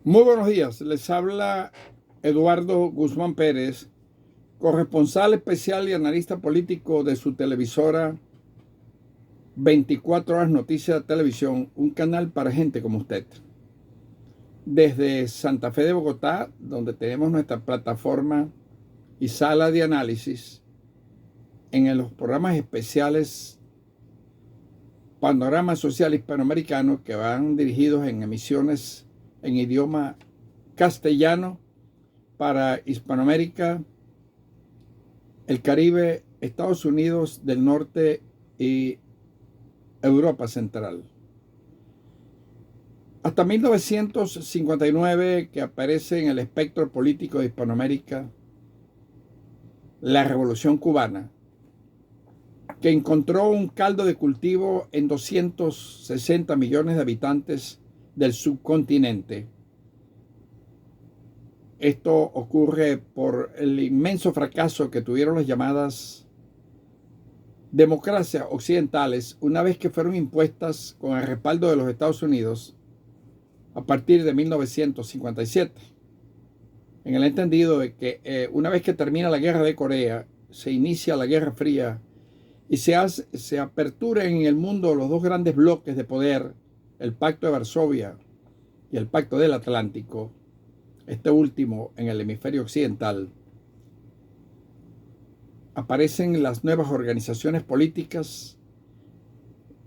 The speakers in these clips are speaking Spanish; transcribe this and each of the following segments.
Muy buenos días, les habla Eduardo Guzmán Pérez, corresponsal especial y analista político de su televisora 24 Horas Noticias de Televisión, un canal para gente como usted. Desde Santa Fe de Bogotá, donde tenemos nuestra plataforma y sala de análisis, en los programas especiales Panorama Social Hispanoamericano que van dirigidos en emisiones en idioma castellano para Hispanoamérica, el Caribe, Estados Unidos del Norte y Europa Central. Hasta 1959, que aparece en el espectro político de Hispanoamérica la Revolución Cubana, que encontró un caldo de cultivo en 260 millones de habitantes del subcontinente. Esto ocurre por el inmenso fracaso que tuvieron las llamadas democracias occidentales una vez que fueron impuestas con el respaldo de los Estados Unidos a partir de 1957, en el entendido de que una vez que termina la guerra de Corea, se inicia la Guerra Fría y se apertura en el mundo los dos grandes bloques de poder, el Pacto de Varsovia y el Pacto del Atlántico, este último en el hemisferio occidental. Aparecen las nuevas organizaciones políticas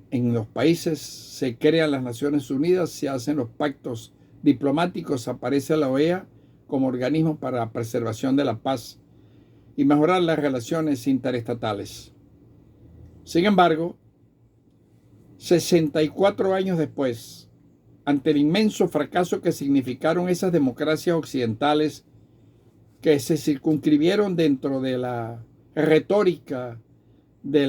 en los países, se crean las Naciones Unidas, se hacen los pactos diplomáticos, aparece la OEA como organismo para la preservación de la paz y mejorar las relaciones interestatales. Sin embargo, 64 años después, ante el inmenso fracaso que significaron esas democracias occidentales que se circunscribieron dentro de la retórica de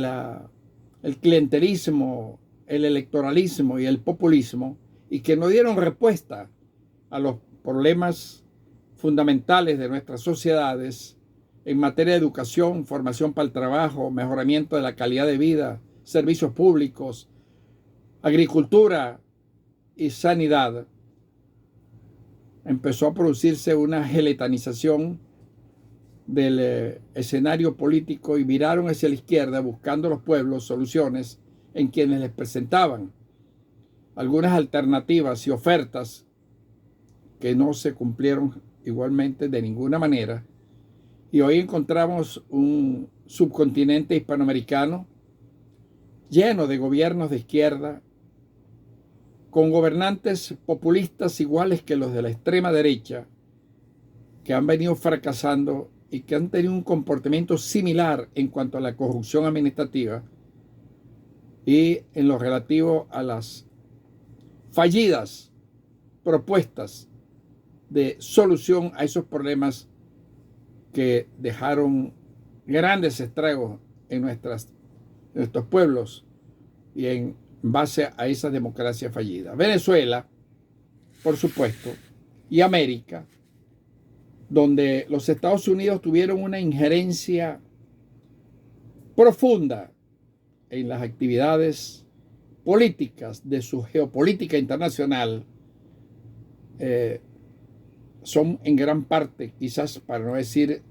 el clientelismo, el electoralismo y el populismo, y que no dieron respuesta a los problemas fundamentales de nuestras sociedades en materia de educación, formación para el trabajo, mejoramiento de la calidad de vida, servicios públicos, agricultura y sanidad. Empezó a producirse una geletanización del escenario político y miraron hacia la izquierda buscando los pueblos soluciones en quienes les presentaban algunas alternativas y ofertas que no se cumplieron igualmente de ninguna manera. Y hoy encontramos un subcontinente hispanoamericano lleno de gobiernos de izquierda, con gobernantes populistas iguales que los de la extrema derecha, que han venido fracasando y que han tenido un comportamiento similar en cuanto a la corrupción administrativa y en lo relativo a las fallidas propuestas de solución a esos problemas que dejaron grandes estragos en nuestros pueblos y en base a esa democracia fallida. Venezuela, por supuesto, y América, donde los Estados Unidos tuvieron una injerencia profunda en las actividades políticas de su geopolítica internacional, son en gran parte, quizás para no decir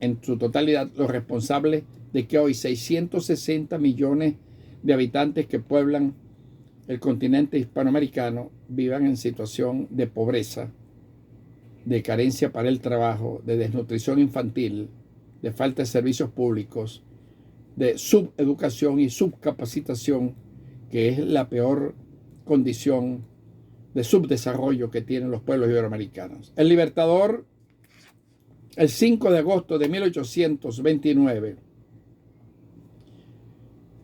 en su totalidad, los responsables de que hoy 660 millones de habitantes que pueblan el continente hispanoamericano vivan en situación de pobreza, de carencia para el trabajo, de desnutrición infantil, de falta de servicios públicos, de subeducación y subcapacitación, que es la peor condición de subdesarrollo que tienen los pueblos iberoamericanos. El Libertador, el 5 de agosto de 1829,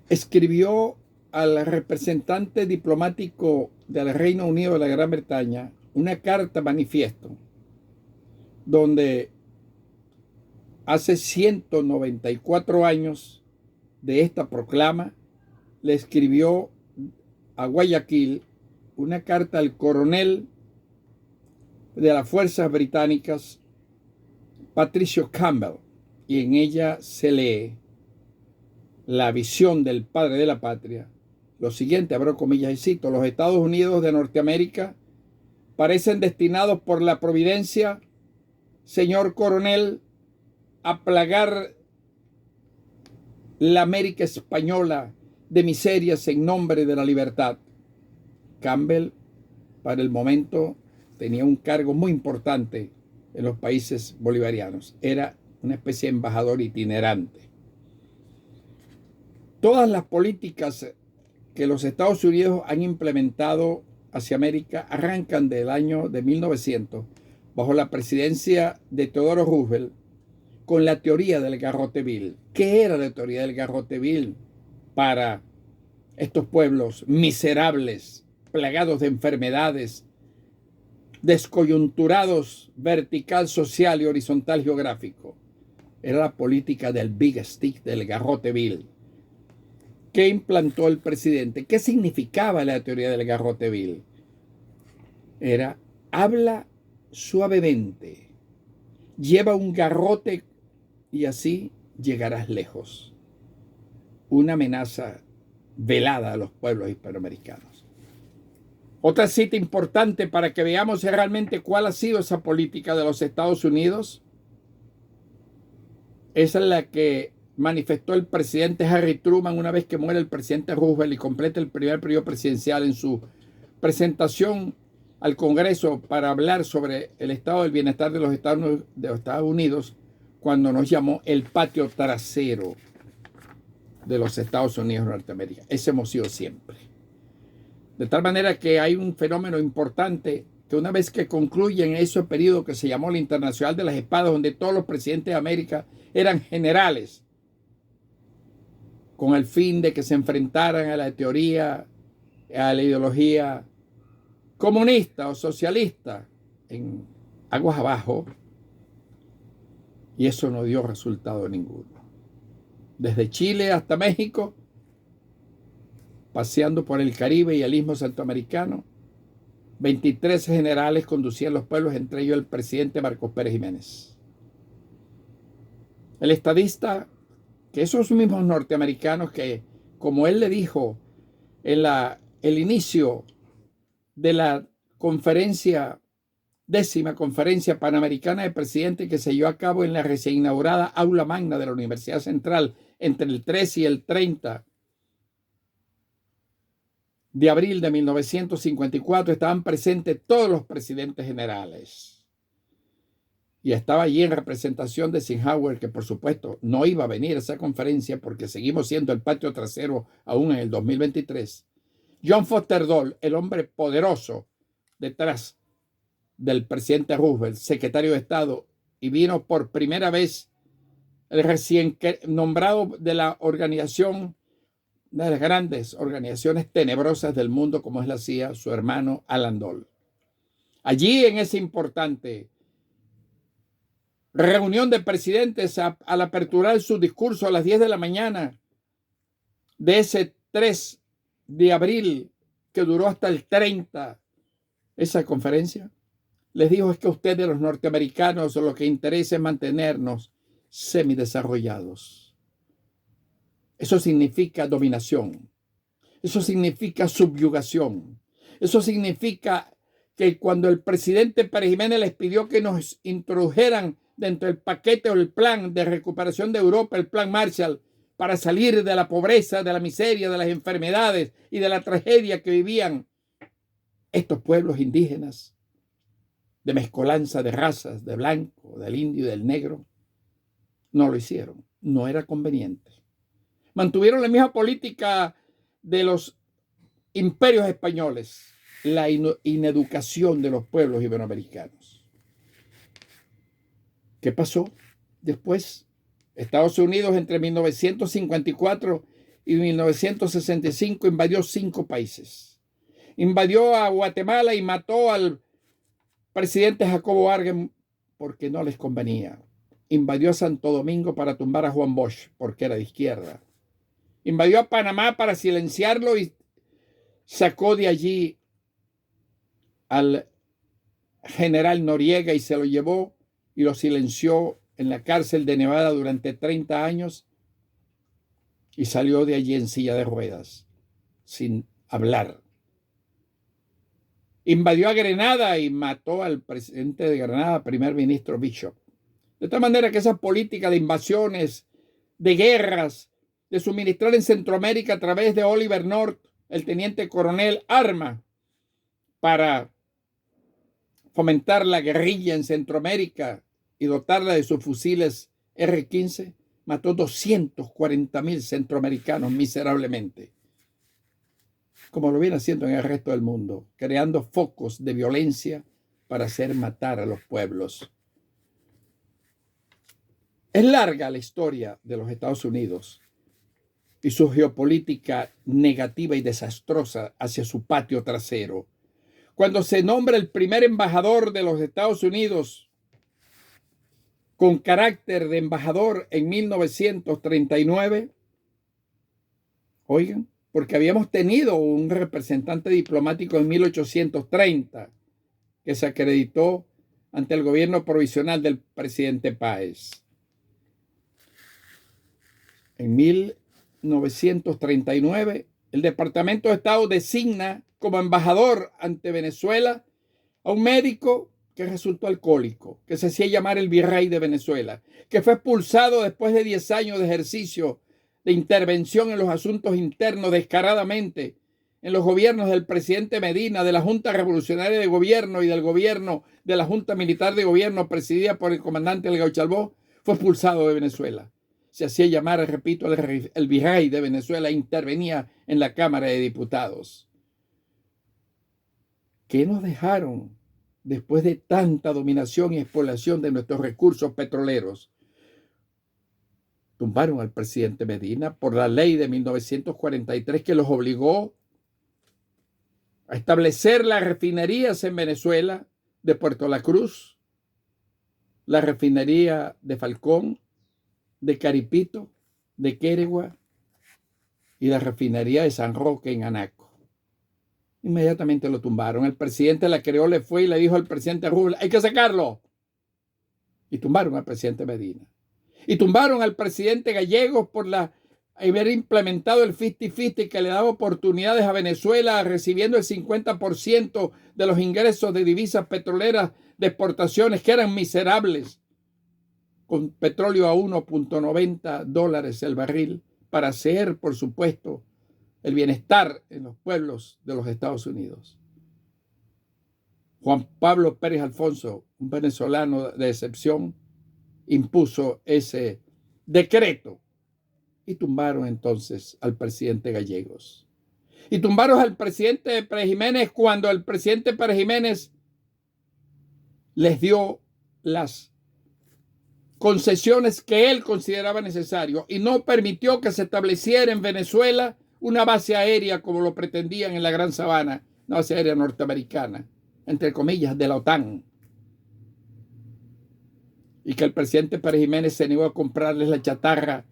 escribió al representante diplomático del Reino Unido de la Gran Bretaña una carta manifiesto donde hace 194 años de esta proclama le escribió a Guayaquil una carta al coronel de las fuerzas británicas Patricio Campbell, y en ella se lee la visión del padre de la patria. Lo siguiente, abro comillas y cito: los Estados Unidos de Norteamérica parecen destinados por la providencia, señor coronel, a plagar la América española de miserias en nombre de la libertad. Campbell, para el momento, tenía un cargo muy importante en los países bolivarianos. Era una especie de embajador itinerante. Todas las políticas que los Estados Unidos han implementado hacia América arrancan del año de 1900, bajo la presidencia de Theodore Roosevelt, con la teoría del garrote vil. ¿Qué era la teoría del garrote vil para estos pueblos miserables, plagados de enfermedades, descoyunturados vertical, social y horizontal geográfico? Era la política del Big Stick, del garrote vil. ¿Qué implantó el presidente? ¿Qué significaba la teoría del garrote vil? Era: habla suavemente, lleva un garrote y así llegarás lejos. Una amenaza velada a los pueblos hispanoamericanos. Otra cita importante para que veamos realmente cuál ha sido esa política de los Estados Unidos es la que manifestó el presidente Harry Truman una vez que muere el presidente Roosevelt y completa el primer periodo presidencial, en su presentación al Congreso para hablar sobre el estado del bienestar de los Estados Unidos, cuando nos llamó el patio trasero de los Estados Unidos de Norteamérica. Ese hemos sido siempre. De tal manera que hay un fenómeno importante que una vez que concluyen ese periodo que se llamó la Internacional de las Espadas, donde todos los presidentes de América eran generales, con el fin de que se enfrentaran a la teoría, a la ideología comunista o socialista en aguas abajo, y eso no dio resultado ninguno. Desde Chile hasta México, paseando por el Caribe y el Istmo Centroamericano, 23 generales conducían los pueblos, entre ellos el presidente Marcos Pérez Jiménez. El estadista, que esos mismos norteamericanos que, como él le dijo en el inicio de la conferencia, 10ª Conferencia Panamericana de Presidentes, que se llevó a cabo en la recién inaugurada Aula Magna de la Universidad Central entre el 13 y el 30 de abril de 1954, estaban presentes todos los presidentes generales. Y estaba allí en representación de Eisenhower, que por supuesto no iba a venir a esa conferencia porque seguimos siendo el patio trasero aún en el 2023. John Foster Dole, el hombre poderoso detrás del presidente Roosevelt, secretario de Estado, y vino por primera vez el recién nombrado de la organización, una de las grandes organizaciones tenebrosas del mundo como es la CIA, su hermano Alan Dole. Allí en esa importante reunión de presidentes, al aperturar su discurso a las 10 de la mañana de ese 3 de abril que duró hasta el 30, esa conferencia, les dijo: es que a ustedes los norteamericanos lo que interesa es mantenernos semidesarrollados. Eso significa dominación. Eso significa subyugación. Eso significa que cuando el presidente Pérez Jiménez les pidió que nos introdujeran dentro del paquete o el plan de recuperación de Europa, el plan Marshall, para salir de la pobreza, de la miseria, de las enfermedades y de la tragedia que vivían estos pueblos indígenas, de mezcolanza de razas, de blanco, del indio y del negro, no lo hicieron. No era conveniente. Mantuvieron la misma política de los imperios españoles, la ineducación de los pueblos iberoamericanos. ¿Qué pasó después? Estados Unidos entre 1954 y 1965 invadió 5 países. Invadió a Guatemala y mató al presidente Jacobo Arbenz porque no les convenía. Invadió a Santo Domingo para tumbar a Juan Bosch porque era de izquierda. Invadió a Panamá para silenciarlo y sacó de allí al general Noriega y se lo llevó y lo silenció en la cárcel de Nevada durante 30 años y salió de allí en silla de ruedas, sin hablar. invadió a Grenada y mató al presidente de Granada, primer ministro Bishop. De tal manera que esa política de invasiones, de guerras, de suministrar en Centroamérica a través de Oliver North, el teniente coronel, arma para fomentar la guerrilla en Centroamérica y dotarla de sus fusiles R-15, mató 240,000 centroamericanos miserablemente, como lo viene haciendo en el resto del mundo, creando focos de violencia para hacer matar a los pueblos. Es larga la historia de los Estados Unidos y su geopolítica negativa y desastrosa hacia su patio trasero. Cuando se nombra el primer embajador de los Estados Unidos con carácter de embajador en 1939, oigan, porque habíamos tenido un representante diplomático en 1830 que se acreditó ante el gobierno provisional del presidente Páez. En 1939, el Departamento de Estado designa como embajador ante Venezuela a un médico que resultó alcohólico, que se hacía llamar el virrey de Venezuela, que fue expulsado después de 10 años de ejercicio de intervención en los asuntos internos descaradamente en los gobiernos del presidente Medina, de la Junta Revolucionaria de Gobierno y del gobierno de la Junta Militar de Gobierno presidida por el comandante Elgao Chalbó, fue expulsado de Venezuela. Se hacía llamar, repito, el virrey de Venezuela, intervenía en la Cámara de Diputados. ¿Qué nos dejaron después de tanta dominación y expoliación de nuestros recursos petroleros? Tumbaron al presidente Medina por la ley de 1943 que los obligó a establecer las refinerías en Venezuela de Puerto La Cruz, la refinería de Falcón, de Caripito, de Queregua y la refinería de San Roque en Anaco. Inmediatamente lo tumbaron. El presidente la creó, le fue y le dijo al presidente Rubio, hay que sacarlo. Y tumbaron al presidente Medina. Y tumbaron al presidente Gallegos por haber implementado el 50-50 que le daba oportunidades a Venezuela recibiendo el 50% de los ingresos de divisas petroleras de exportaciones que eran miserables, con petróleo a $1.90 el barril, para hacer, por supuesto, el bienestar en los pueblos de los Estados Unidos. Juan Pablo Pérez Alfonso, un venezolano de excepción, impuso ese decreto y tumbaron entonces al presidente Gallegos. Y tumbaron al presidente Pérez Jiménez cuando el presidente Pérez Jiménez les dio las concesiones que él consideraba necesario y no permitió que se estableciera en Venezuela una base aérea como lo pretendían en la Gran Sabana, una base aérea norteamericana, entre comillas, de la OTAN. Y que el presidente Pérez Jiménez se negó a comprarles la chatarra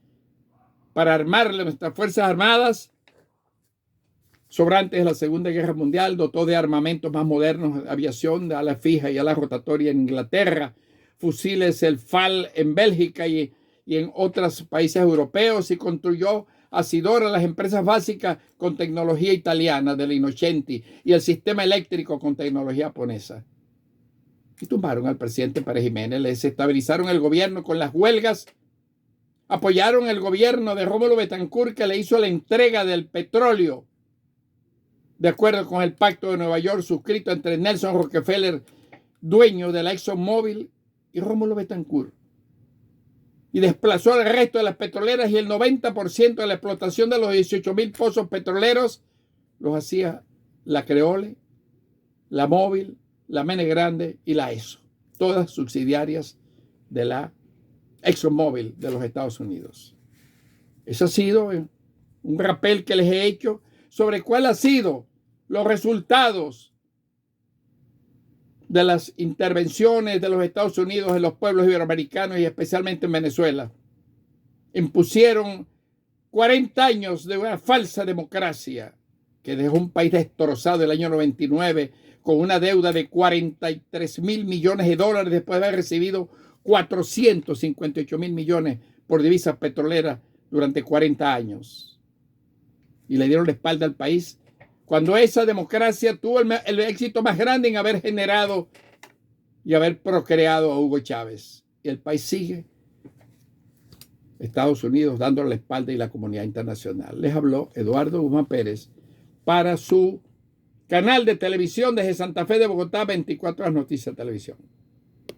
para armarle nuestras Fuerzas Armadas sobrantes de la Segunda Guerra Mundial, dotó de armamentos más modernos, aviación a la fija y a la rotatoria en Inglaterra, fusiles el FAL en Bélgica y en otros países europeos, y construyó Asidora, las empresas básicas con tecnología italiana de la Innocenti y el sistema eléctrico con tecnología japonesa. Y tumbaron al presidente Pérez Jiménez, les desestabilizaron el gobierno con las huelgas, apoyaron el gobierno de Rómulo Betancourt que le hizo la entrega del petróleo de acuerdo con el Pacto de Nueva York suscrito entre Nelson Rockefeller, dueño de la ExxonMobil, y Rómulo Betancourt. Y desplazó al resto de las petroleras y el 90% de la explotación de los 18,000 pozos petroleros los hacía la Creole, la Móvil, la Mene Grande y la ESO, todas subsidiarias de la ExxonMobil de los Estados Unidos. Eso ha sido un rappel que les he hecho sobre cuál ha sido los resultados de las intervenciones de los Estados Unidos en los pueblos iberoamericanos y especialmente en Venezuela. Impusieron 40 años de una falsa democracia que dejó un país destrozado el año 99 con una deuda de 43,000 millones de dólares después de haber recibido 458,000 millones por divisas petroleras durante 40 años. Y le dieron la espalda al país cuando esa democracia tuvo el éxito más grande en haber generado y haber procreado a Hugo Chávez. Y el país sigue, Estados Unidos, dándole la espalda y la comunidad internacional. Les habló Eduardo Guzmán Pérez para su canal de televisión desde Santa Fe de Bogotá, 24 Horas Noticias Televisión.